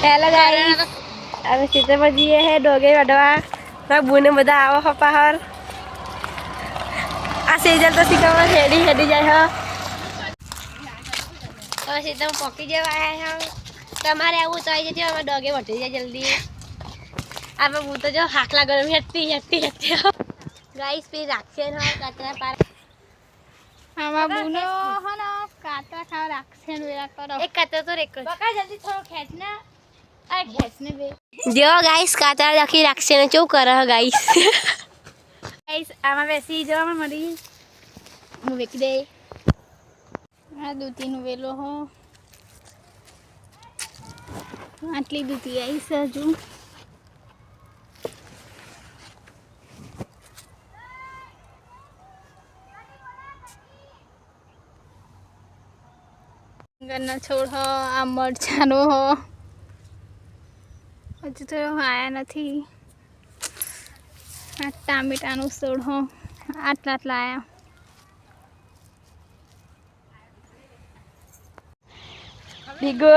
hello guys अब सीते पर जी है डोगे वडवा सब बुने बदा आओ हपाहर आ सेजल तो सिकावा हेडी हेडी जाय हो तो सीते में पकी जे आया है તમારે આવું તો આવી જજો અમે ડોગે વટી જાય જલ્દી આપણે હું તો જો હાકલા ગરમ હેતી હેતી હેતી ગાઈસ પે રાખશે ન કાતરા પાર આમાં બુનો હનો કાતરા ખાવ રાખશે ન વેરા કરો એક કાતરા તો રેક બકા જલ્દી થોડો ખેંચ ના આ ખેંચ ને બે જો ગાઈસ કાતરા રાખી રાખશે ને ચો કરે ગાઈસ ગાઈસ આમાં બેસી જવામાં મળી હું વેકી દે આ દૂધીનું વેલો હો આટલી દૂધી આવી છે હજુ ગન્ના છોડ હો આ મરચાનો હો હજુ તો આયા નથી આ ટામેટાનું છોડ હો આટલા આટલા આયા બીગો